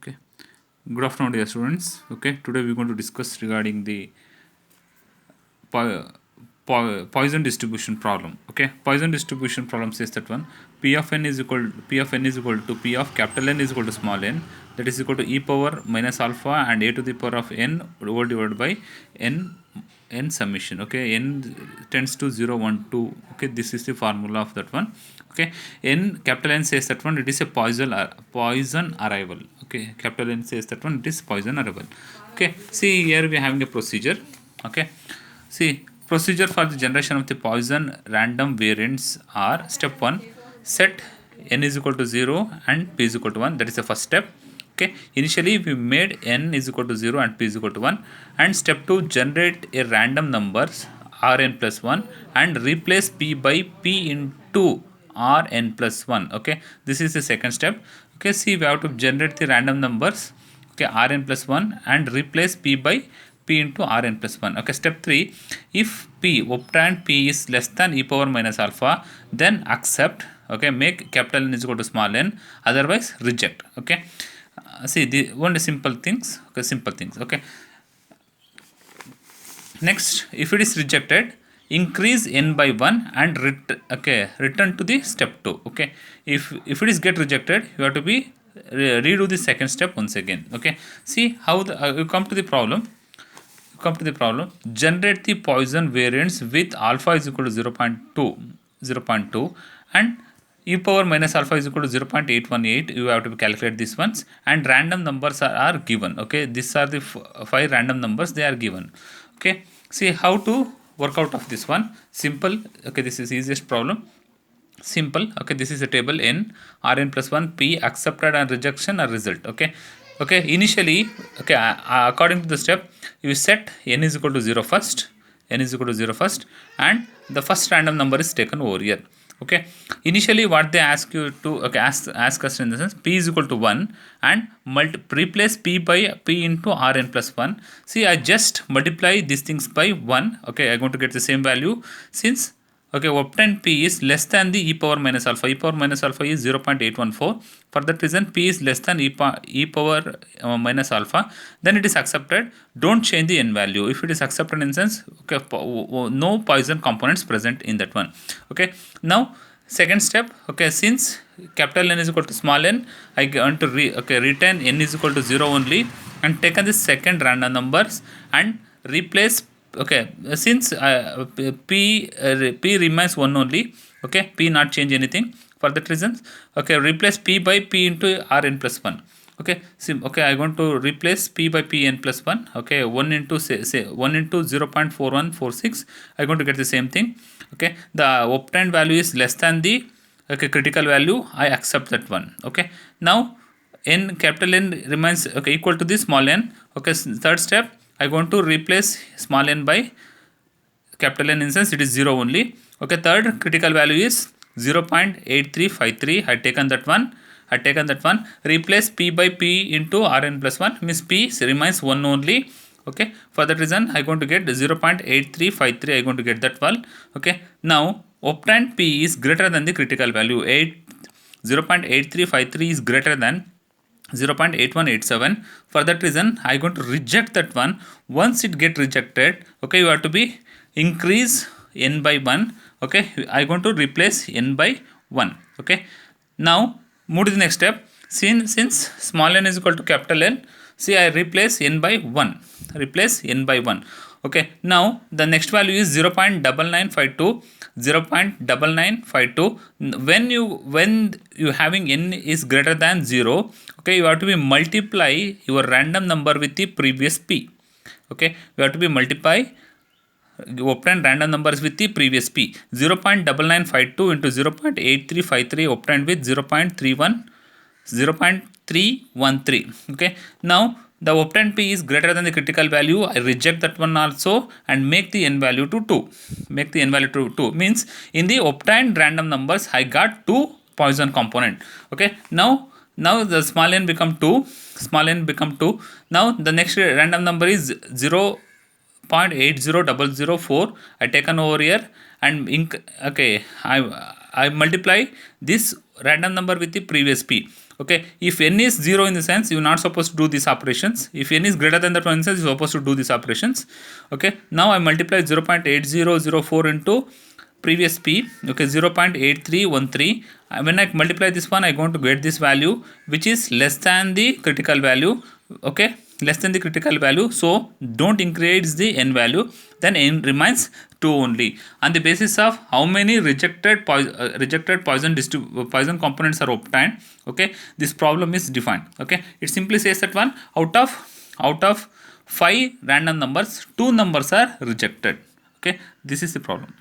Okay. Good afternoon, dear students. Okay. Today we're going to discuss regarding the Poisson distribution problem. Okay. Poisson distribution problem says that one P of n is equal to P of capital N is equal to small n, that is equal to e power minus alpha and a to the power of n whole divided by n summation. Okay. N tends to 0, 1, 2. Okay. This is the formula of that one. Okay. Capital N says that one it is a Poisson arrival. Okay. Capital N says that one it is Poisson arrival. Okay. See, here we are having a procedure. Okay. See, procedure for the generation of the Poisson random variants are: step 1, set n is equal to 0 and p is equal to 1. That is the first step. Okay. Initially we made n is equal to 0 and p is equal to 1. And step 2, generate a random numbers rn plus 1 and replace p by p into rn plus 1. Okay. This is the second step. Okay. See, we have to generate the random numbers, okay, rn plus 1 and replace p by p into rn plus 1. Okay. Step 3, if p obtained p is less than e power minus alpha, then accept, okay, make capital N is equal to small n, otherwise reject. Okay. See, the only simple things. Okay. Next, if it is rejected, increase n by 1 and return to the step 2. Okay. If it is get rejected, you have to be redo the second step once again. Okay. See how you come to the problem. Generate the Poisson variants with alpha is equal to 0.2 and e power minus alpha is equal to 0.818. You have to calculate these ones, and random numbers are given. Okay. These are the 5 random numbers they are given. Okay. See how to work out of this one. Simple. Okay. This is easiest problem. Simple. Okay. This is a table n, rn plus 1, p, accepted and rejection are result. Okay. Okay. Initially, okay, according to the step, you set n is equal to 0 first, and the first random number is taken over here. Okay. Initially what they ask you to, okay, ask us in the sense p is equal to 1 and replace p by p into rn plus 1. See, I just multiply these things by 1. Okay. I'm going to get the same value since, okay, obtained p is less than the e power minus alpha. E power minus alpha is 0.814. For that reason, p is less than e power minus alpha. Then it is accepted. Don't change the n value. If it is accepted in sense, okay, no Poisson components present in that one. Okay. Now, second step. Okay, since capital N is equal to small n, I want to retain n is equal to 0 only and taken the second random numbers and replace. Okay, since p remains 1 only. Okay, p not change anything. For that reason, okay, replace p by p into rn plus 1. Okay, okay, I want to replace p by p n plus 1. Okay, 1 into say 1 into 0.4146. I going to get the same thing. Okay, the obtained value is less than the, okay, critical value. I accept that one. Okay, now n, capital N remains, okay, equal to the small n. Okay, third step, I want to replace small n by capital N, in sense it is 0 only. Okay, third critical value is 0.8353. I taken that one. Replace p by p into rn plus 1, means p remains 1 only. Okay, for that reason I going to get 0.8353. I going to get that one. Okay, now obtained p is greater than the critical value. 0.8353 is greater than 0.8187. For that reason, I going to reject that one. Once it get rejected, okay, you have to be increase n by 1. Okay, I going to replace n by 1. Okay, now move to the next step. Since small n is equal to capital N, see, I replace n by 1. Okay, now the next value is 0.9952. When you having n is greater than 0, okay, you have to be multiply your random number with the previous p. Okay, you have to be multiply obtained random numbers with the previous p. 0.9952 into 0.8353 obtained with 0.313. Okay, now the obtained p is greater than the critical value. I reject that one also and make the n value to 2. Means in the obtained random numbers I got 2 Poisson component. Okay, now the small n become 2. Now the next random number is 0.80004. I taken over here and okay, I multiply this random number with the previous p. Okay, if n is 0 in the sense, you're not supposed to do these operations. If n is greater than that one in the sense, you're supposed to do these operations. Okay, now I multiply 0.8004 into previous p, okay, 0.8313. When I multiply this one, I'm going to get this value which is less than the critical value. Okay, less than the critical value, so don't increase the n value, then n remains 2 only. On the basis of how many rejected poison components are obtained, okay, this problem is defined. Okay, it simply says that one out of 5 random numbers, 2 numbers are rejected. Okay, this is the problem.